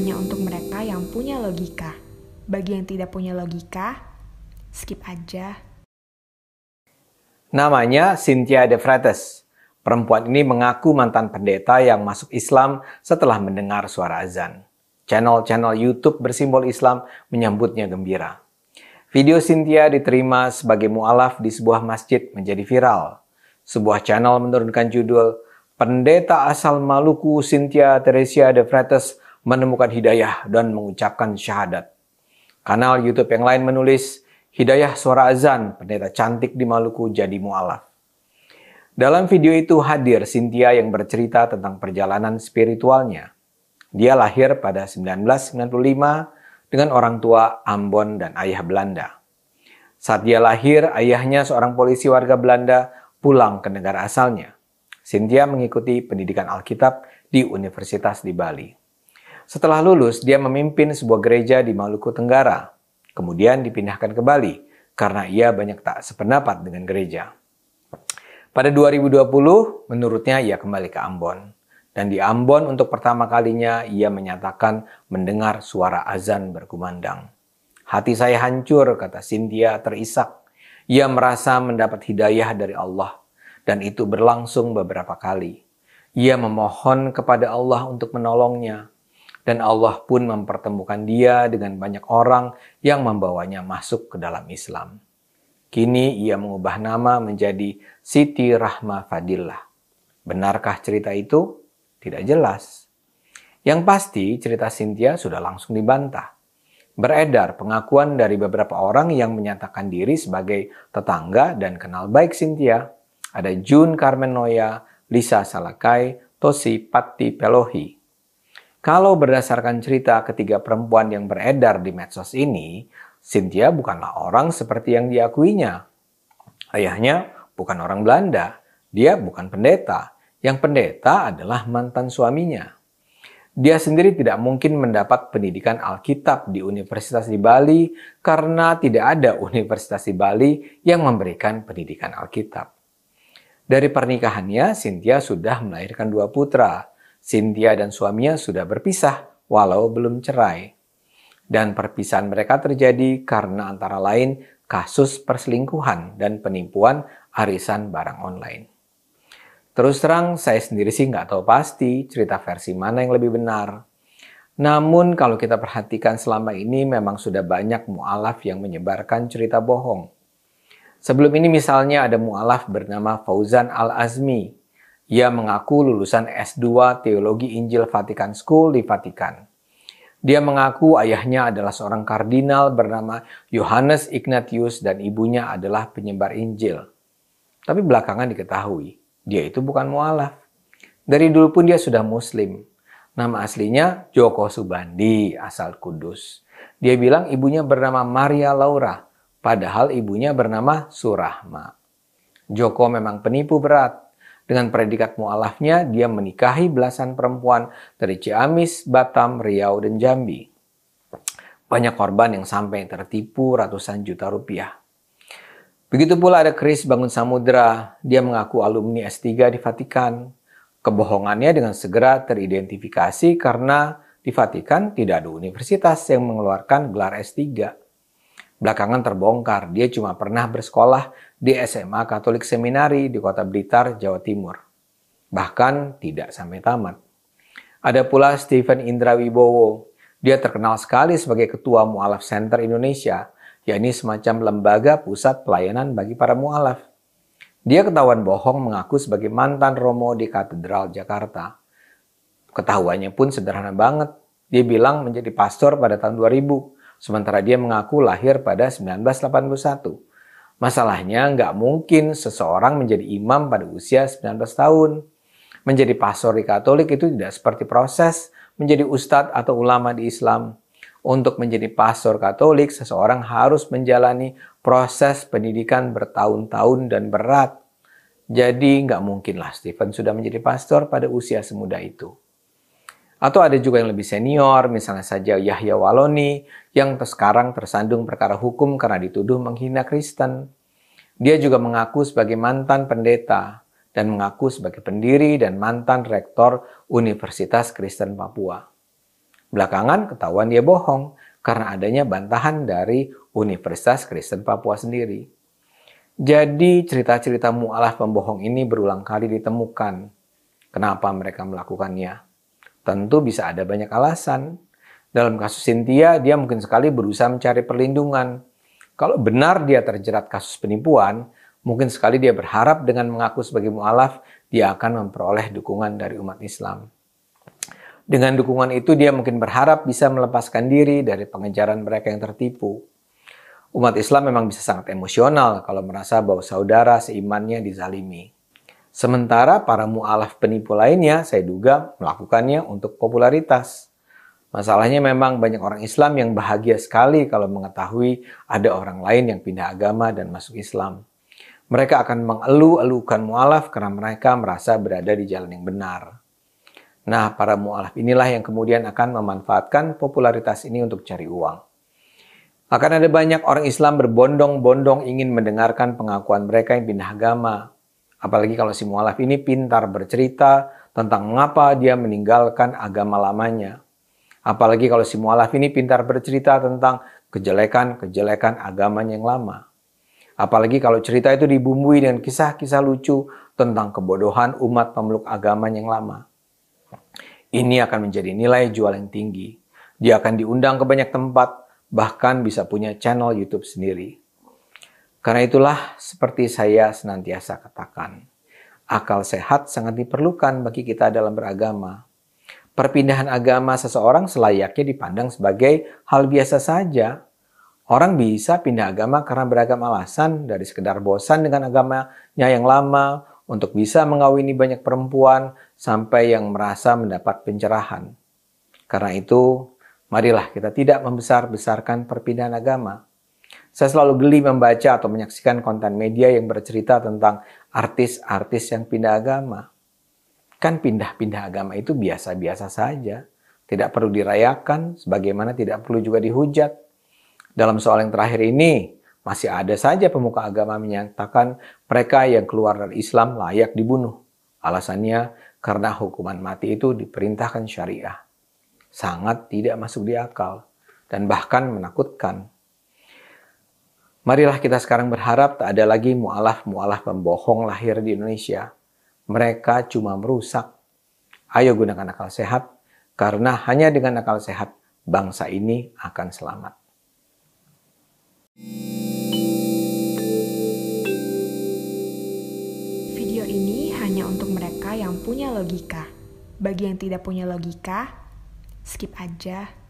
hanya untuk mereka yang punya logika. Bagi yang tidak punya logika, skip aja. Namanya Cynthia De Freitas. Perempuan ini mengaku mantan pendeta yang masuk Islam setelah mendengar suara azan. Channel-channel YouTube bersimbol Islam menyambutnya gembira. Video Cynthia diterima sebagai mu'alaf di sebuah masjid menjadi viral. Sebuah channel menurunkan judul, "Pendeta asal Maluku Cynthia Teresia De Freitas menemukan hidayah dan mengucapkan syahadat." Kanal YouTube yang lain menulis, "Hidayah suara azan, pendeta cantik di Maluku jadi mu'alaf." Dalam video itu hadir Cynthia yang bercerita tentang perjalanan spiritualnya. Dia lahir pada 1995 dengan orang tua Ambon dan ayah Belanda. Saat dia lahir, ayahnya seorang polisi warga Belanda pulang ke negara asalnya. Cynthia mengikuti pendidikan Alkitab di Universitas di Bali. Setelah lulus, dia memimpin sebuah gereja di Maluku Tenggara. Kemudian dipindahkan ke Bali karena ia banyak tak sependapat dengan gereja. Pada 2020, menurutnya ia kembali ke Ambon. Dan di Ambon untuk pertama kalinya ia menyatakan mendengar suara azan berkumandang. "Hati saya hancur," kata Cynthia terisak. Ia merasa mendapat hidayah dari Allah. Dan itu berlangsung beberapa kali. Ia memohon kepada Allah untuk menolongnya. Dan Allah pun mempertemukan dia dengan banyak orang yang membawanya masuk ke dalam Islam. Kini ia mengubah nama menjadi Siti Rahma Fadillah. Benarkah cerita itu? Tidak jelas. Yang pasti cerita Cynthia sudah langsung dibantah. Beredar pengakuan dari beberapa orang yang menyatakan diri sebagai tetangga dan kenal baik Cynthia. Ada June Carmen Noya, Lisa Salakai, Tosi Patti Pelohi. Kalau berdasarkan cerita ketiga perempuan yang beredar di medsos ini, Cynthia bukanlah orang seperti yang diakuinya. Ayahnya bukan orang Belanda, dia bukan pendeta. Yang pendeta adalah mantan suaminya. Dia sendiri tidak mungkin mendapat pendidikan Alkitab di Universitas di Bali karena tidak ada Universitas di Bali yang memberikan pendidikan Alkitab. Dari pernikahannya, Cynthia sudah melahirkan 2 putra. Cynthia dan suaminya sudah berpisah walau belum cerai. Dan perpisahan mereka terjadi karena antara lain kasus perselingkuhan dan penipuan arisan barang online. Terus terang, saya sendiri sih nggak tahu pasti cerita versi mana yang lebih benar. Namun kalau kita perhatikan selama ini memang sudah banyak mu'alaf yang menyebarkan cerita bohong. Sebelum ini misalnya ada mu'alaf bernama Fauzan Al-Azmi. Ia mengaku lulusan S2 Teologi Injil Vatican School di Vatikan. Dia mengaku ayahnya adalah seorang kardinal bernama Yohanes Ignatius dan ibunya adalah penyebar Injil. Tapi belakangan diketahui, dia itu bukan mu'alaf. Dari dulu pun dia sudah muslim. Nama aslinya Joko Subandi, asal Kudus. Dia bilang ibunya bernama Maria Laura, padahal ibunya bernama Surahma. Joko memang penipu berat. Dengan predikat mu'alafnya, dia menikahi belasan perempuan dari Ciamis, Batam, Riau, dan Jambi. Banyak korban yang sampai tertipu ratusan juta rupiah. Begitu pula ada Chris Bangun Samudra. Dia mengaku alumni S3 di Vatikan. Kebohongannya dengan segera teridentifikasi karena di Vatikan tidak ada universitas yang mengeluarkan gelar S3. Belakangan terbongkar, dia cuma pernah bersekolah di SMA Katolik Seminari di Kota Blitar, Jawa Timur. Bahkan tidak sampai tamat. Ada pula Stephen Indra Wibowo. Dia terkenal sekali sebagai Ketua Mu'alaf Center Indonesia, yakni semacam lembaga pusat pelayanan bagi para mu'alaf. Dia ketahuan bohong mengaku sebagai mantan romo di Katedral Jakarta. Ketahuannya pun sederhana banget. Dia bilang menjadi pastor pada tahun 2000. Sementara dia mengaku lahir pada 1981. Masalahnya nggak mungkin seseorang menjadi imam pada usia 19 tahun. Menjadi pastor di Katolik itu tidak seperti proses menjadi ustadz atau ulama di Islam. Untuk menjadi pastor Katolik, seseorang harus menjalani proses pendidikan bertahun-tahun dan berat. Jadi nggak mungkinlah Stephen sudah menjadi pastor pada usia semuda itu. Atau ada juga yang lebih senior, misalnya saja Yahya Waloni, yang sekarang tersandung perkara hukum karena dituduh menghina Kristen. Dia juga mengaku sebagai mantan pendeta, dan mengaku sebagai pendiri dan mantan rektor Universitas Kristen Papua. Belakangan ketahuan dia bohong karena adanya bantahan dari Universitas Kristen Papua sendiri. Jadi cerita-cerita mu'alaf pembohong ini berulang kali ditemukan. Kenapa mereka melakukannya? Tentu bisa ada banyak alasan. Dalam kasus Cynthia, dia mungkin sekali berusaha mencari perlindungan. Kalau benar dia terjerat kasus penipuan, mungkin sekali dia berharap dengan mengaku sebagai mu'alaf, dia akan memperoleh dukungan dari umat Islam. Dengan dukungan itu dia mungkin berharap bisa melepaskan diri dari pengejaran mereka yang tertipu. Umat Islam memang bisa sangat emosional kalau merasa bahwa saudara seimannya dizalimi. Sementara para mu'alaf penipu lainnya saya duga melakukannya untuk popularitas. Masalahnya memang banyak orang Islam yang bahagia sekali kalau mengetahui ada orang lain yang pindah agama dan masuk Islam. Mereka akan mengeluh-elukan mu'alaf karena mereka merasa berada di jalan yang benar. Nah, para mu'alaf inilah yang kemudian akan memanfaatkan popularitas ini untuk cari uang. Akan ada banyak orang Islam berbondong-bondong ingin mendengarkan pengakuan mereka yang pindah agama. Apalagi kalau si mu'alaf ini pintar bercerita tentang mengapa dia meninggalkan agama lamanya. Apalagi kalau si mu'alaf ini pintar bercerita tentang kejelekan-kejelekan agamanya yang lama. Apalagi kalau cerita itu dibumbui dengan kisah-kisah lucu tentang kebodohan umat pemeluk agama yang lama. Ini akan menjadi nilai jual yang tinggi. Dia akan diundang ke banyak tempat, bahkan bisa punya channel YouTube sendiri. Karena itulah seperti saya senantiasa katakan, akal sehat sangat diperlukan bagi kita dalam beragama. Perpindahan agama seseorang selayaknya dipandang sebagai hal biasa saja. Orang bisa pindah agama karena beragam alasan, dari sekedar bosan dengan agamanya yang lama, untuk bisa mengawini banyak perempuan, sampai yang merasa mendapat pencerahan. Karena itu, marilah kita tidak membesar-besarkan perpindahan agama. Saya selalu geli membaca atau menyaksikan konten media yang bercerita tentang artis-artis yang pindah agama. Kan pindah-pindah agama itu biasa-biasa saja. Tidak perlu dirayakan, sebagaimana tidak perlu juga dihujat. Dalam soal yang terakhir ini, masih ada saja pemuka agama menyatakan mereka yang keluar dari Islam layak dibunuh. Alasannya karena hukuman mati itu diperintahkan syariah. Sangat tidak masuk di akal dan bahkan menakutkan. Marilah kita sekarang berharap tak ada lagi mu'alaf-mu'alaf pembohong lahir di Indonesia. Mereka cuma merusak. Ayo gunakan akal sehat, karena hanya dengan akal sehat bangsa ini akan selamat. Video ini hanya untuk mereka yang punya logika. Bagi yang tidak punya logika, skip aja.